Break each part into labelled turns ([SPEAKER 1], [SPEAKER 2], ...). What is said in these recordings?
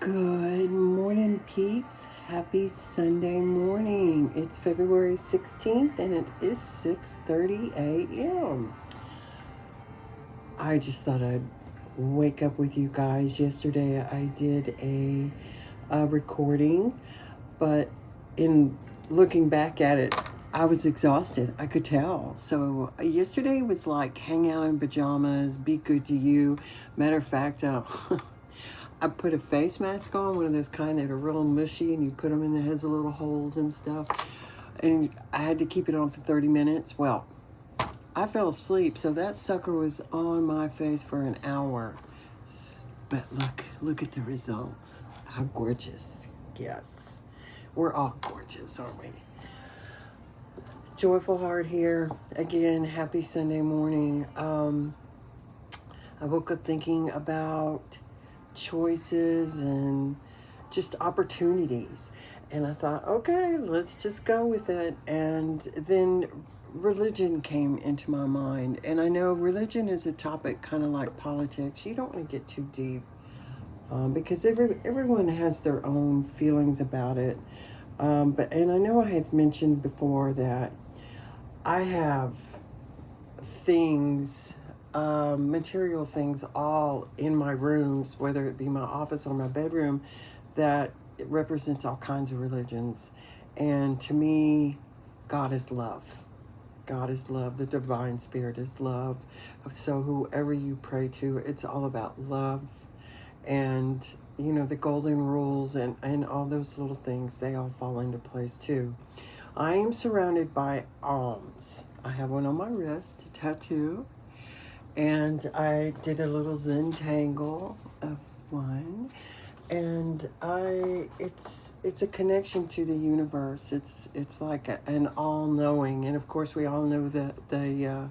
[SPEAKER 1] Good morning, peeps. Happy Sunday morning. It's February 16th and it is 6:30 a.m. I just thought I'd wake up with you guys. Yesterday I did a recording, but in looking back at it, I was exhausted. I could tell. So yesterday was like hang out in pajamas, be good to you. Matter of fact, I put a face mask on, one of those kind that are real mushy, and you put them in that has the little holes and stuff. And I had to keep it on for 30 minutes. Well, I fell asleep, so that sucker was on my face for an hour. But look at the results. How gorgeous. Yes. We're all gorgeous, aren't we? Joyful Heart here. Again, happy Sunday morning. I woke up thinking about choices and just opportunities. And I thought, okay, let's just go with it. And then religion came into my mind. And I know religion is a topic kind of like politics. You don't want to get too deep because everyone has their own feelings about it. And I know I have mentioned before that I have things, material things, all in my rooms, whether it be my office or my bedroom, that it represents all kinds of religions. And to me, God is love. God is love. The divine spirit is love. So whoever you pray to, it's all about love. And, you know, the golden rules and all those little things, they all fall into place too. I am surrounded by alms. I have one on my wrist, a tattoo, and I did a little Zentangle of one, and it's a connection to the universe. It's like an all knowing, and of course we all know that the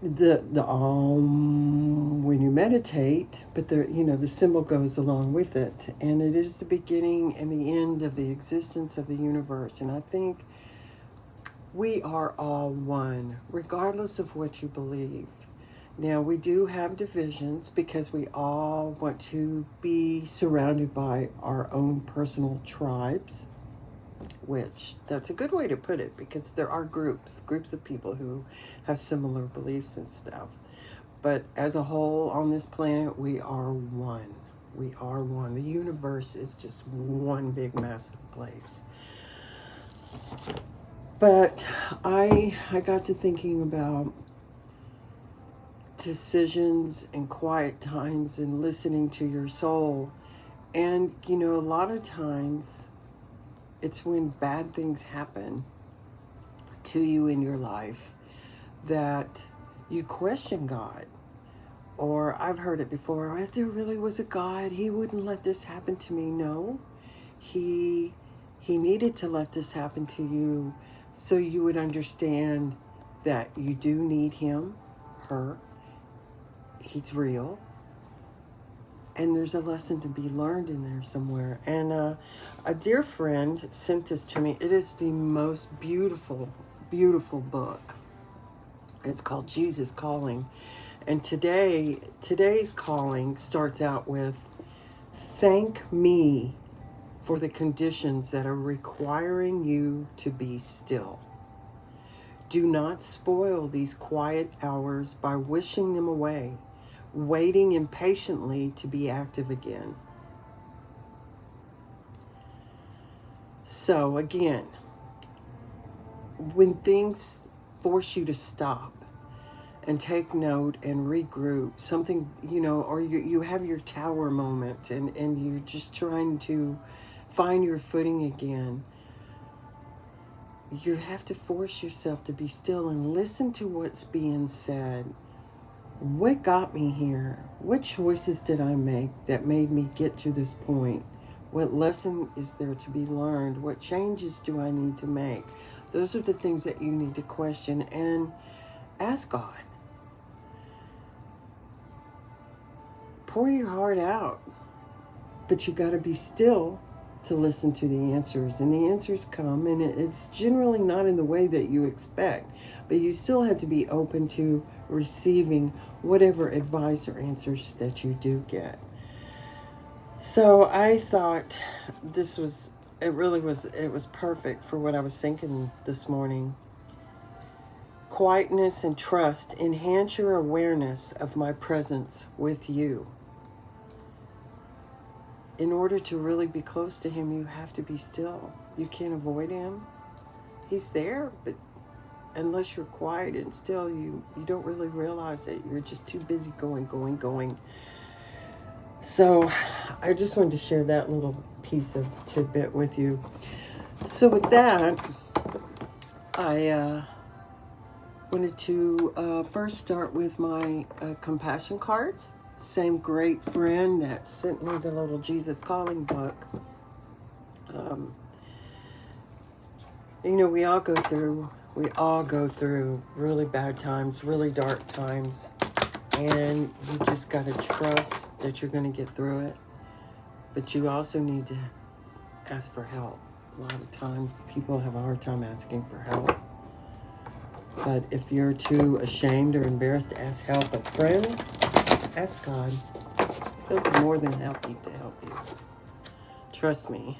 [SPEAKER 1] when you meditate, but the symbol goes along with it, and it is the beginning and the end of the existence of the universe. And I think we are all one, regardless of what you believe. Now, we do have divisions because we all want to be surrounded by our own personal tribes, which that's a good way to put it, because there are groups of people who have similar beliefs and stuff. But as a whole on this planet, we are one. We are one. The universe is just one big massive place. But I got to thinking about decisions and quiet times and listening to your soul. And a lot of times it's when bad things happen to you in your life that you question God. Or I've heard it before, if there really was a God, he wouldn't let this happen to me. No, he needed to let this happen to you so you would understand that you do need him, her. He's real. And there's a lesson to be learned in there somewhere. And a dear friend sent this to me. It is the most beautiful, beautiful book. It's called Jesus Calling. And today's calling starts out with, thank me for the conditions that are requiring you to be still. Do not spoil these quiet hours by wishing them away, waiting impatiently to be active again. So again, when things force you to stop and take note and regroup, something, or you have your tower moment and you're just trying to find your footing again, you have to force yourself to be still and listen to what's being said. What got me here? What choices did I make that made me get to this point? What lesson is there to be learned? What changes do I need to make? Those are the things that you need to question and ask God. Pour your heart out, but you got to be still to listen to the answers. And the answers come, and it's generally not in the way that you expect, but you still have to be open to receiving whatever advice or answers that you do get. So I thought it was perfect for what I was thinking this morning. Quietness and trust enhance your awareness of my presence with you. In order to really be close to him, you have to be still. You can't avoid him. He's there, but unless you're quiet and still, you don't really realize it. You're just too busy going. So I just wanted to share that little piece of tidbit with you. So with that, I wanted to first start with my compassion cards. Same great friend that sent me the little Jesus Calling book. We all go through really bad times, really dark times, and you just got to trust that you're going to get through it. But you also need to ask for help. A lot of times people have a hard time asking for help. But if you're too ashamed or embarrassed to ask help of friends, ask God. He'll be more than happy to help you. Trust me.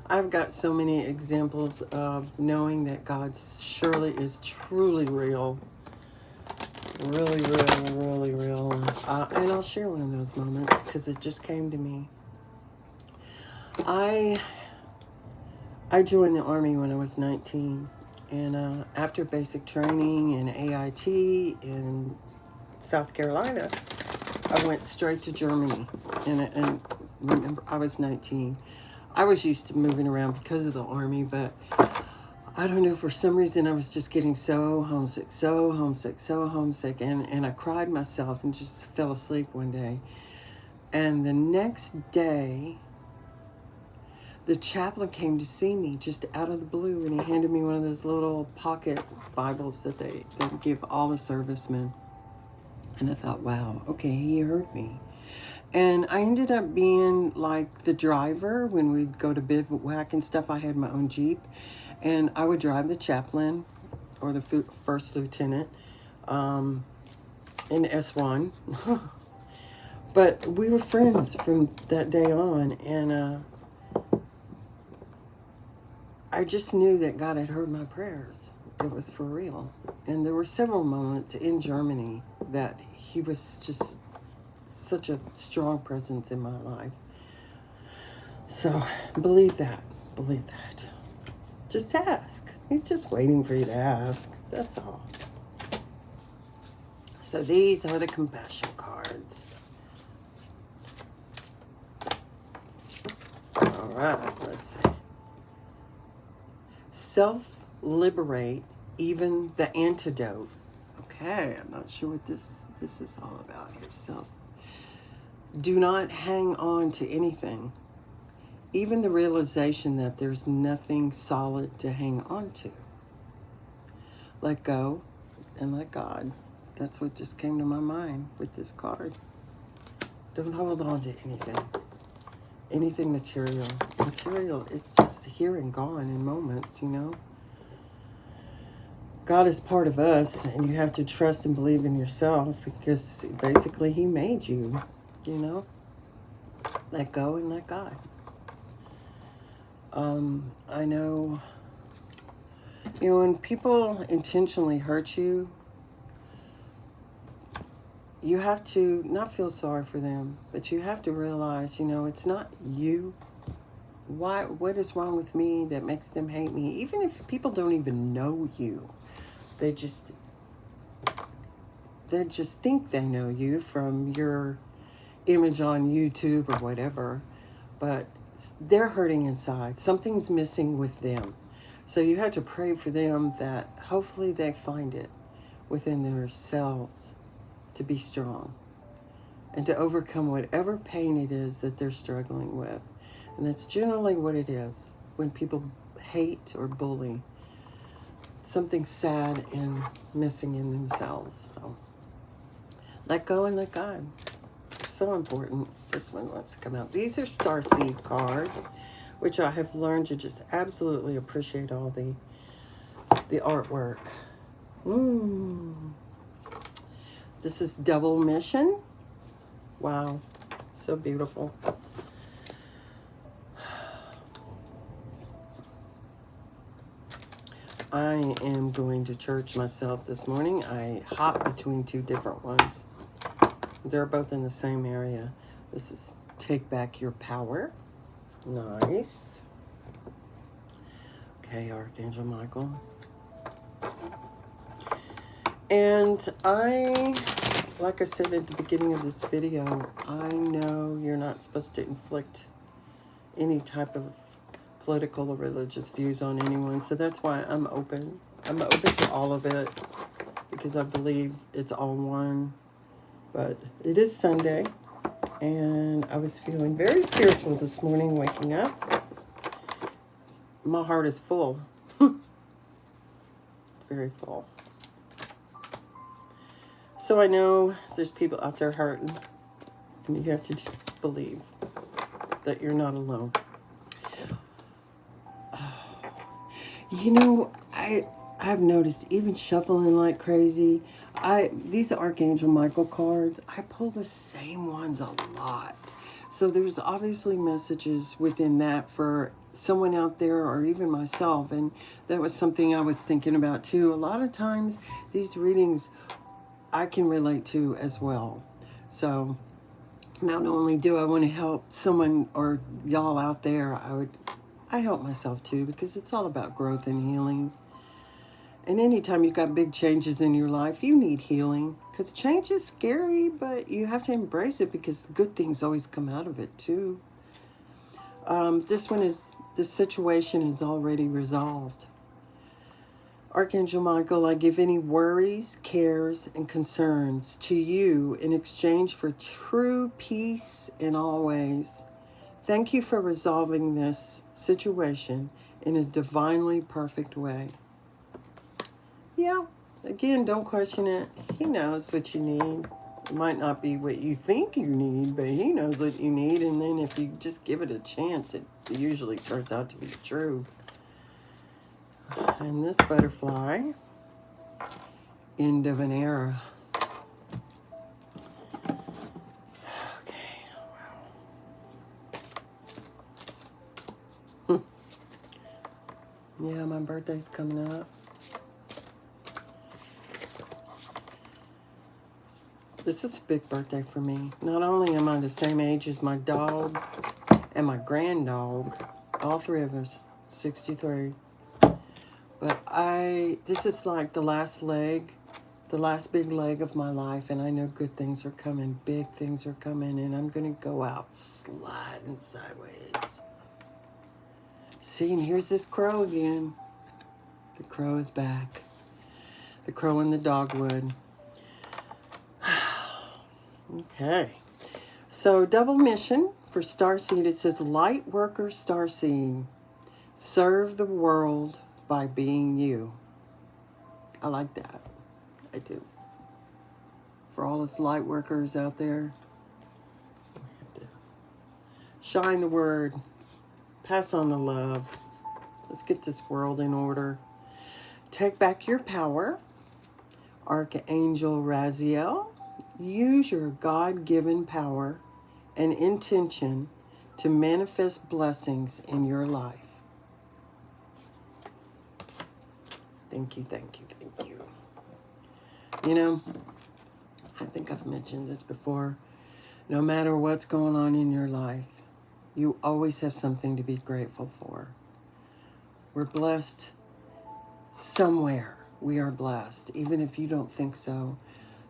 [SPEAKER 1] I've got so many examples of knowing that God surely is truly real. Really real. And I'll share one of those moments because it just came to me. I joined the Army when I was 19. And after basic training and AIT in South Carolina, I went straight to Germany. And remember, I was 19. I was used to moving around because of the Army, but I don't know, for some reason I was just getting so homesick. And I cried myself and just fell asleep one day. And the next day, the chaplain came to see me just out of the blue, and he handed me one of those little pocket Bibles that they give all the servicemen. And I thought, wow, okay, he heard me. And I ended up being like the driver when we'd go to bivouac and stuff. I had my own Jeep, and I would drive the chaplain or the first lieutenant in S1. But we were friends from that day on, and I just knew that God had heard my prayers. It was for real. And there were several moments in Germany that he was just such a strong presence in my life. So believe that. Just ask. He's just waiting for you to ask. That's all. So these are the compassion cards. All right, let's see. Self-liberate, even the antidote. Okay, I'm not sure what this is all about here. Do not hang on to anything, even the realization that there's nothing solid to hang on to. Let go and let God. That's what just came to my mind with this card. Don't hold on to anything material. It's just here and gone in moments, God is part of us, and you have to trust and believe in yourself, because basically he made you, Let go and let God. I know, when people intentionally hurt you, you have to not feel sorry for them, but you have to realize, it's not you. What is wrong with me that makes them hate me? Even if people don't even know you, they just think they know you from your image on YouTube or whatever, but they're hurting inside. Something's missing with them. So you have to pray for them that hopefully they find it within themselves to be strong and to overcome whatever pain it is that they're struggling with. And that's generally what it is when people hate or bully. Something sad and missing in themselves. So let go and let God. So important. This one wants to come out. These are starseed cards, which I have learned to just absolutely appreciate all the artwork. This is Double Mission. Wow. So beautiful. I am going to church myself this morning. I hop between two different ones. They're both in the same area. This is Take Back Your Power. Nice. Okay, Archangel Michael. And like I said at the beginning of this video, I know you're not supposed to inflict any type of political or religious views on anyone. So that's why I'm open. I'm open to all of it because I believe it's all one. But it is Sunday, and I was feeling very spiritual this morning waking up. My heart is full. It's very full. So I know there's people out there hurting, and you have to just believe that you're not alone. You know, I've noticed even shuffling like crazy. These Archangel Michael cards, I pull the same ones a lot. So there's obviously messages within that for someone out there or even myself. And that was something I was thinking about too. A lot of times these readings I can relate to as well. So not only do I want to help someone or y'all out there, I help myself too, because it's all about growth and healing. And anytime you've got big changes in your life, you need healing. Because change is scary, but you have to embrace it because good things always come out of it too. This situation is already resolved. Archangel Michael, I give any worries, cares, and concerns to you in exchange for true peace in all ways. Thank you for resolving this situation in a divinely perfect way. Yeah, again, don't question it. He knows what you need. It might not be what you think you need, but he knows what you need. And then if you just give it a chance, it usually turns out to be true. And this butterfly, end of an era. Yeah, my birthday's coming up. This is a big birthday for me. Not only am I the same age as my dog and my grand dog, all three of us, 63. But this is like the last leg, the last big leg of my life, and I know good things are coming, big things are coming, and I'm going to go out sliding sideways. See, and here's this crow again. The crow is back. The crow in the dogwood. Okay. So, double mission for Starseed. It says, Light Worker Starseed. Serve the world by being you. I like that. I do. For all us light workers out there, shine the word. Pass on the love. Let's get this world in order. Take back your power. Archangel Raziel, use your God-given power and intention to manifest blessings in your life. Thank you, thank you, thank you. You know, I think I've mentioned this before. No matter what's going on in your life, you always have something to be grateful for. We're blessed somewhere. We are blessed, even if you don't think so.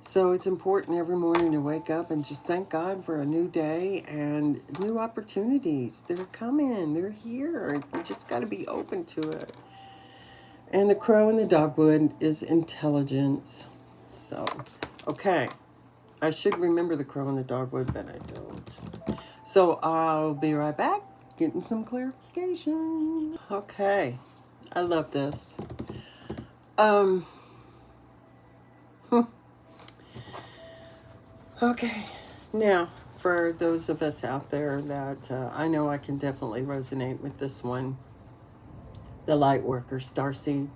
[SPEAKER 1] So it's important every morning to wake up and just thank God for a new day and new opportunities. They're coming. They're here. You just got to be open to it. And the crow in the dogwood is intelligence. So, okay. I should remember the crow in the dogwood, but I don't. So I'll be right back, getting some clarification. Okay. I love this. Okay. Now, for those of us out there that I know I can definitely resonate with this one. The light worker, Starseed.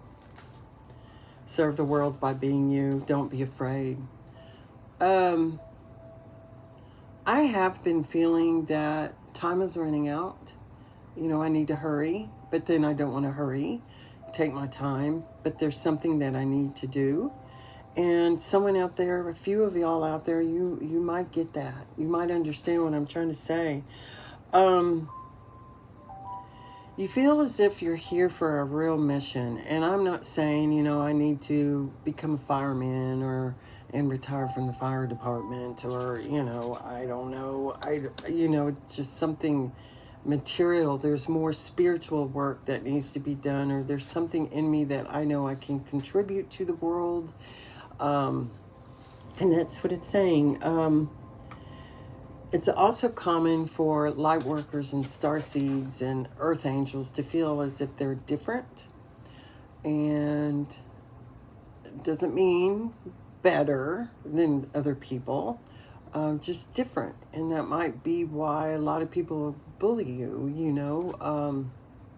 [SPEAKER 1] Serve the world by being you. Don't be afraid. I have been feeling that time is running out. You know, I need to hurry, but then I don't want to hurry, take my time, but there's something that I need to do. And someone out there, a few of y'all out there, you might get that. You might understand what I'm trying to say. Um, you feel as if you're here for a real mission, and I'm not saying, you know, I need to become a fireman or and retire from the fire department, or, you know, I don't know, you know, it's just something material. There's more spiritual work that needs to be done, or there's something in me that I know I can contribute to the world. um, and that's what it's saying. It's also common for light workers and star seeds and earth angels to feel as if they're different, and it doesn't mean better than other people, just different. And that might be why a lot of people bully you, you know.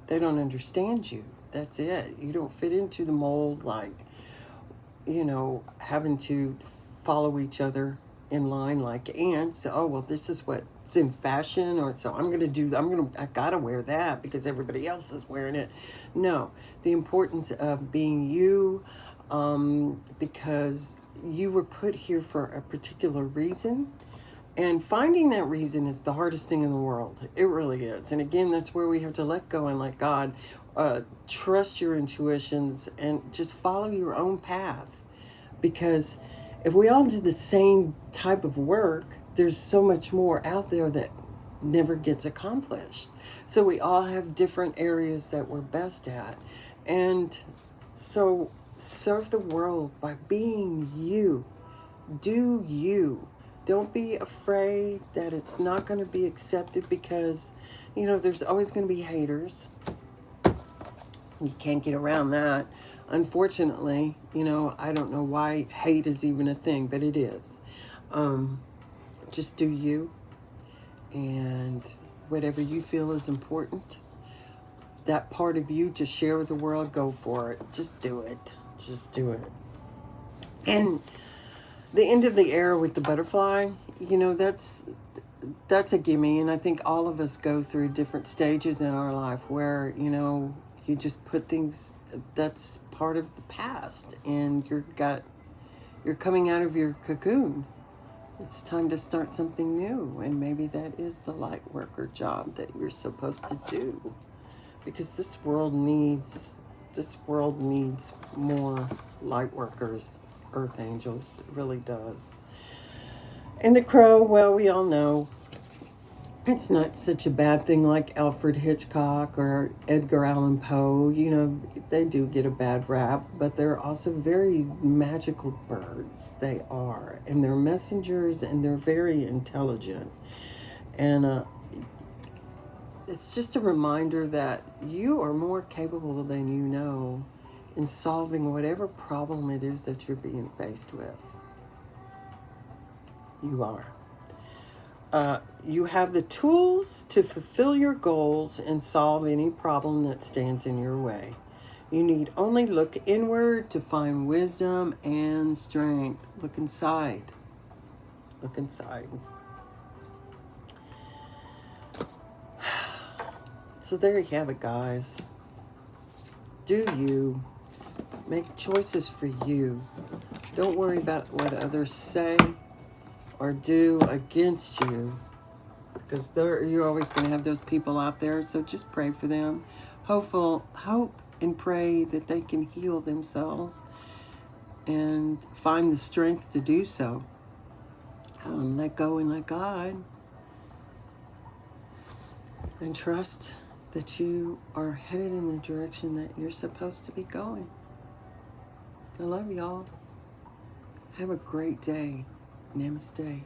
[SPEAKER 1] They don't understand you. That's it. You don't fit into the mold, like, you know, having to follow each other in line like ants. Oh, well, this is what's in fashion, or so I gotta wear that because everybody else is wearing it. No, the importance of being you, because you were put here for a particular reason. And finding that reason is the hardest thing in the world. It really is. And again, that's where we have to let go and let God, trust your intuitions and just follow your own path. Because if we all did the same type of work, there's so much more out there that never gets accomplished. So we all have different areas that we're best at. And so serve the world by being you. Do you. Don't be afraid that it's not going to be accepted, because, you know, there's always going to be haters. You can't get around that. Unfortunately, you know, I don't know why hate is even a thing, but it is. Um, just do you, and whatever you feel is important, that part of you to share with the world, go for it. Just do it. Just do it. And the end of the era with the butterfly, you know, that's a gimme. And I think all of us go through different stages in our life where, you know, you just put things, that's part of the past, and you're coming out of your cocoon. It's time to start something new, and maybe that is the light worker job that you're supposed to do, because this world needs more light workers, earth angels. It really does. And the crow, well, we all know it's not such a bad thing like Alfred Hitchcock or Edgar Allan Poe. You know, they do get a bad rap, but they're also very magical birds. They are. And they're messengers, and they're very intelligent. And it's just a reminder that you are more capable than you know in solving whatever problem it is that you're being faced with. You are. You have the tools to fulfill your goals and solve any problem that stands in your way. You need only look inward to find wisdom and strength. Look inside. Look inside. So there you have it, guys. Do you. Make choices for you. Don't worry about what others say or do against you, because you're always going to have those people out there. So just pray for them. Hope and pray that they can heal themselves and find the strength to do so. Let go and let God, and trust that you are headed in the direction that you're supposed to be going. I love y'all. Have a great day. Namaste.